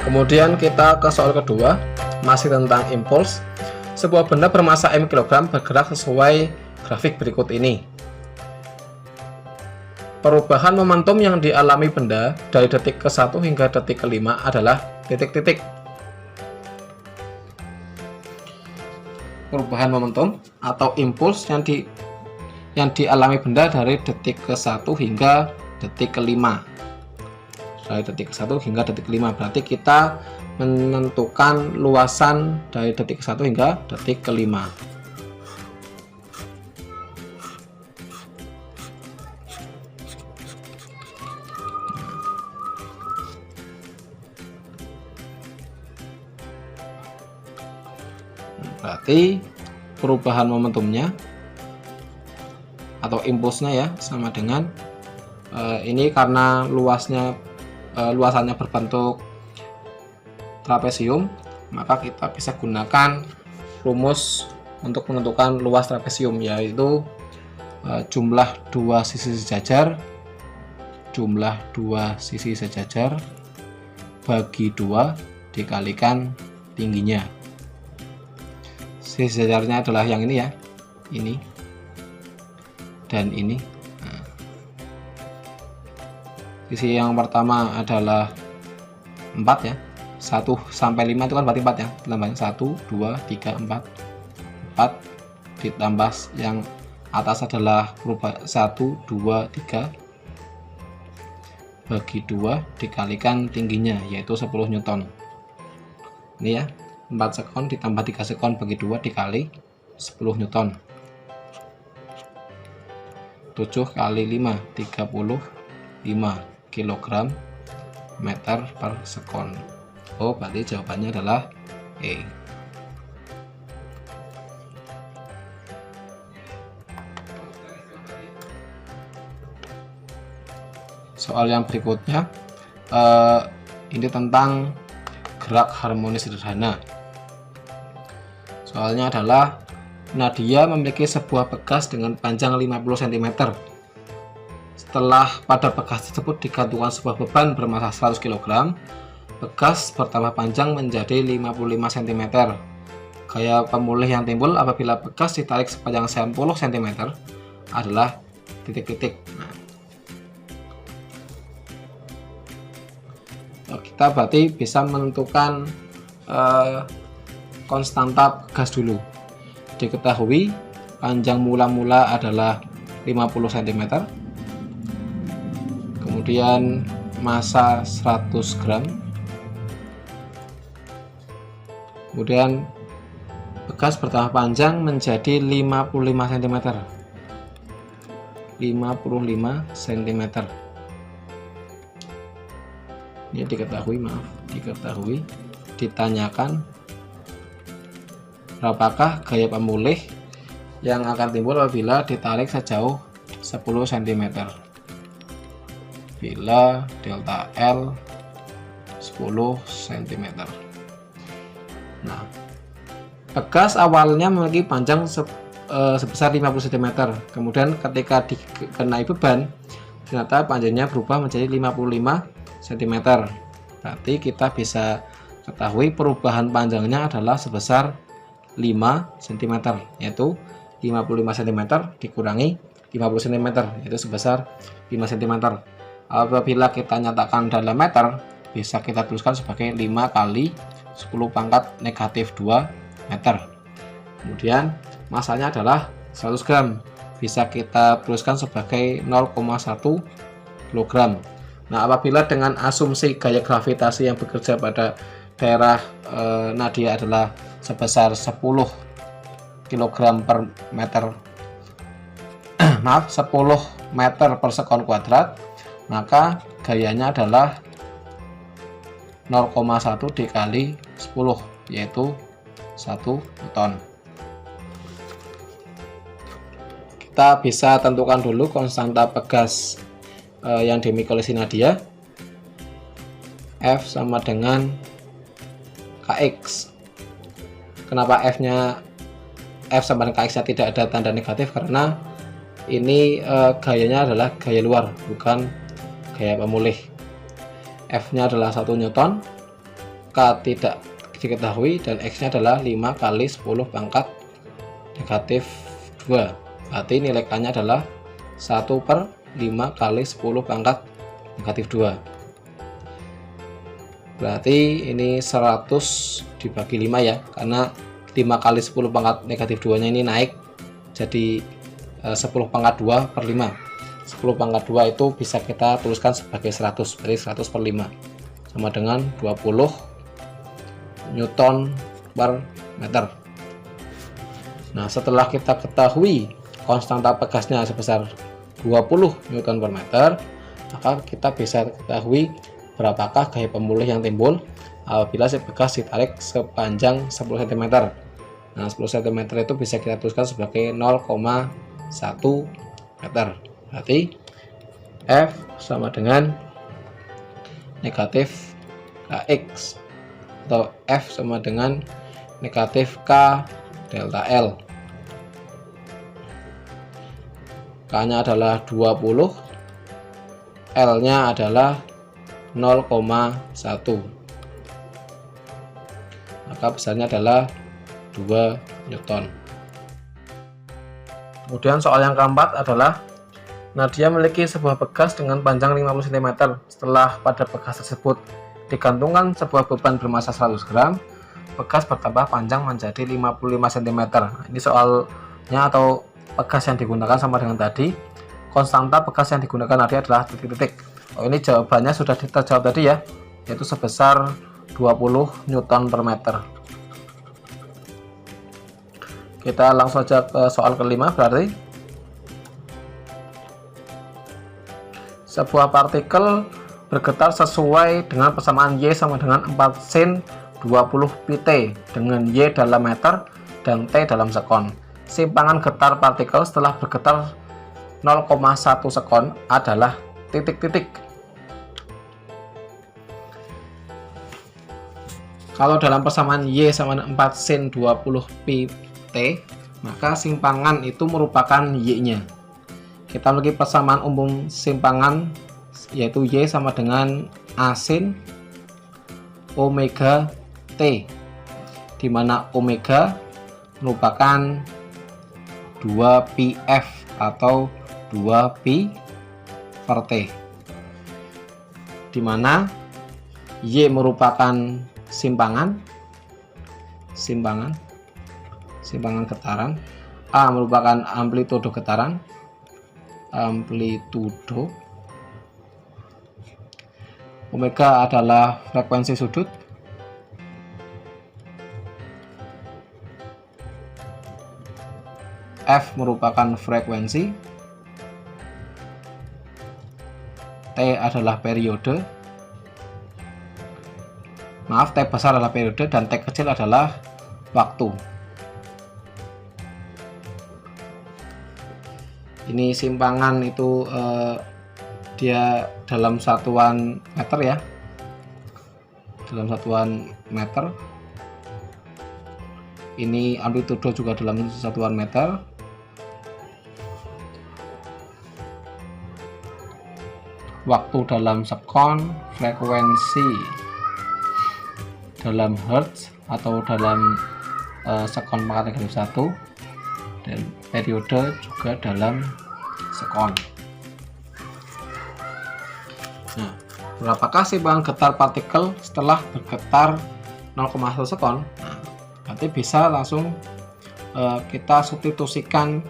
Kemudian kita ke soal kedua, masih tentang impuls. Sebuah benda bermassa m kg bergerak sesuai grafik berikut ini. Perubahan momentum yang dialami benda dari detik ke-1 hingga detik ke-5 adalah titik-titik. Perubahan momentum atau impuls yang dialami benda dari detik ke-1 hingga detik ke-5. Dari detik ke-1 hingga detik ke-5, berarti kita menentukan luasan dari detik ke-1 hingga detik ke-5. Berarti perubahan momentumnya atau impulsnya ya sama dengan ini karena luasannya berbentuk trapesium, maka kita bisa gunakan rumus untuk menentukan luas trapesium, yaitu jumlah dua sisi sejajar bagi 2 dikalikan tingginya. Sisi sejajarnya adalah yang ini ya, ini dan ini. Sisi yang pertama adalah 4 ya, 1 sampai 5 itu kan berarti 4 ya, tambahnya 1, 2, 3, 4 ditambah yang atas adalah 1, 2, 3 bagi 2 dikalikan tingginya, yaitu 10 Newton. Ini ya, 4 sekon ditambah 3 sekon bagi 2 dikali 10 Newton. 7 kali 5, 35 kilogram meter per sekon. Oh, berarti jawabannya adalah E. Soal yang berikutnya ini tentang gerak harmonis sederhana. Soalnya adalah Nadia memiliki sebuah bekas dengan panjang 50 cm. Setelah pada bekas tersebut digantungkan sebuah beban bermassa 100 kg, bekas bertambah panjang menjadi 55 cm. Gaya pemulih yang timbul apabila bekas ditarik sepanjang 10 cm adalah titik-titik. Kita berarti bisa menentukan konstanta bekas dulu. Diketahui panjang mula-mula adalah 50 cm. Kemudian massa 100 gram, kemudian bekas bertambah panjang menjadi 55 cm. 55 cm. Ini diketahui, ditanyakan berapakah gaya pemulih yang akan timbul apabila ditarik sejauh 10 cm. Bila delta L 10 cm. Nah, bekas awalnya memiliki panjang sebesar 50 cm. Kemudian ketika dikenai beban, ternyata panjangnya berubah menjadi 55 cm. Berarti kita bisa ketahui perubahan panjangnya adalah sebesar 5 cm, yaitu 55 cm dikurangi 50 cm, yaitu sebesar 5 cm. Apabila kita nyatakan dalam meter, bisa kita tuliskan sebagai 5 kali 10 pangkat negatif 2 meter. Kemudian massanya adalah 100 gram, bisa kita tuliskan sebagai 0,1 kg. Nah, apabila dengan asumsi gaya gravitasi yang bekerja pada daerah Nadia adalah sebesar 10 kg per meter, maaf, 10 meter per sekon kuadrat, maka gayanya adalah 0,1 dikali 10, yaitu 1 Newton. Kita bisa tentukan dulu konstanta pegas yang dimiliki oleh si Nadia. F sama dengan Kx. Kenapa F nya F sama dengan KX nya tidak ada tanda negatif karena ini gayanya adalah gaya luar, bukan gaya pemulih. F nya adalah 1 Newton, K tidak diketahui, dan X nya adalah 5 kali 10 pangkat negatif 2. Berarti nilai K nya adalah 1/5 kali 10 pangkat negatif 2. Berarti ini 100 dibagi 5 ya, karena 5 kali 10 pangkat negatif 2 nya ini naik jadi 10 pangkat 2 per 5. 10 pangkat 2 itu bisa kita tuliskan sebagai 100, berarti 100 per 5 sama dengan 20 Newton per meter. Nah, setelah kita ketahui konstanta pegasnya sebesar 20 Newton per meter, maka kita bisa ketahui berapakah gaya pemulih yang timbul apabila si bekas ditarik sepanjang 10 cm. Nah, 10 cm itu bisa kita tuliskan sebagai 0,1 meter. Berarti F sama dengan negatif Kx, atau F sama dengan negatif K delta L. K nya adalah 20, L nya adalah 0,1, maka besarnya adalah 2 Newton. Kemudian soal yang keempat adalah Nadia memiliki sebuah bekas dengan panjang 50 cm. Setelah pada bekas tersebut digantungkan sebuah beban bermassa 100 gram, bekas bertambah panjang menjadi 55 cm. Ini soalnya atau bekas yang digunakan sama dengan tadi. Konstanta bekas yang digunakan Nadia adalah titik-titik. Oh, ini jawabannya sudah terjawab tadi ya, yaitu sebesar 20 Newton per meter. Kita langsung saja ke soal kelima. Berarti sebuah partikel bergetar sesuai dengan persamaan Y sama dengan 4 sin 20 pt dengan Y dalam meter dan T dalam sekon. Simpangan getar partikel setelah bergetar 0,1 sekon adalah titik-titik. Kalau dalam persamaan Y sama dengan 4 sin 20 pt, maka simpangan itu merupakan Y-nya. Kita memiliki persamaan umum simpangan yaitu Y sama dengan A sin omega T, di mana omega merupakan 2πf atau 2π per T, di mana Y merupakan simpangan getaran, A merupakan amplitudo getaran, omega adalah frekuensi sudut, F merupakan frekuensi, T adalah periode, T besar adalah periode dan T kecil adalah waktu. Ini simpangan itu dia dalam satuan meter ya, dalam satuan meter. Ini amplitudo juga dalam satuan meter. Waktu dalam sekon, frekuensi dalam hertz atau dalam sekon pangkat negatif 1, dan periode juga dalam sekon. Nah, berapakah simpangan getar partikel setelah bergetar 0,1 sekon? Nah, nanti bisa langsung kita substitusikan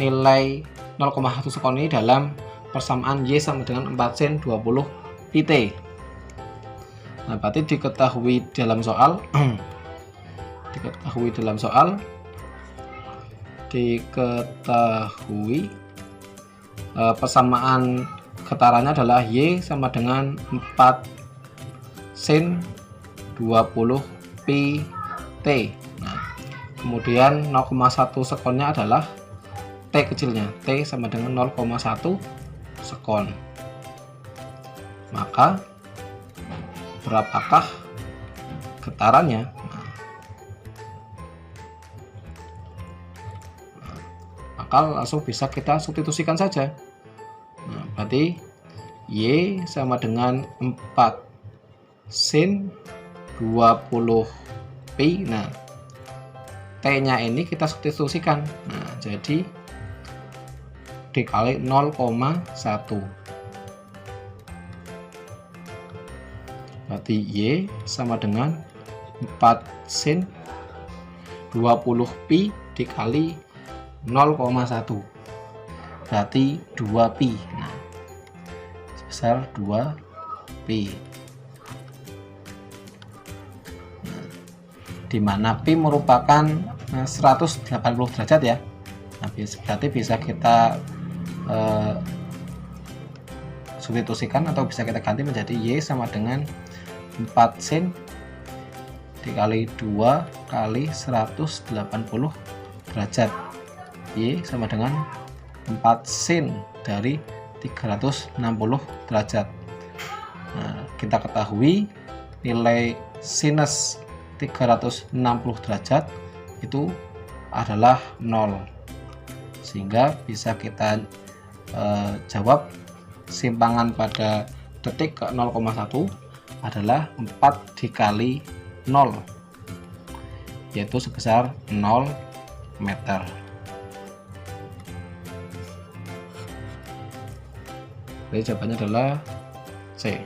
nilai 0,1 sekon ini dalam persamaan Y sama dengan 4 sin 20 pt. Nah, berarti diketahui dalam soal persamaan getarannya adalah Y sama dengan 4 sin 20 pt. Nah, kemudian 0,1 sekonnya adalah T kecilnya, T sama dengan 0,1 sekon. Maka berapakah getarannya? pangkal, langsung bisa kita substitusikan saja. Nah, berarti Y sama dengan 4 sin 20 pi. Nah, T nya ini kita substitusikan. Nah, jadi dikali 0,1. Berarti Y sama dengan 4 sin 20 pi dikali 0,1. Berarti 2 pi. Nah, sebesar 2 pi. Nah, dimana pi merupakan 180 derajat ya. Nah, berarti bisa kita substitusikan atau bisa kita ganti menjadi Y sama dengan 4 sin dikali 2 kali 180 derajat. Y sama dengan 4 sin dari 360 derajat. Nah, kita ketahui nilai sinus 360 derajat itu adalah 0, sehingga bisa kita jawab simpangan pada detik ke 0,1 adalah 4 dikali 0, yaitu sebesar 0 meter. Jadi jawabannya adalah C.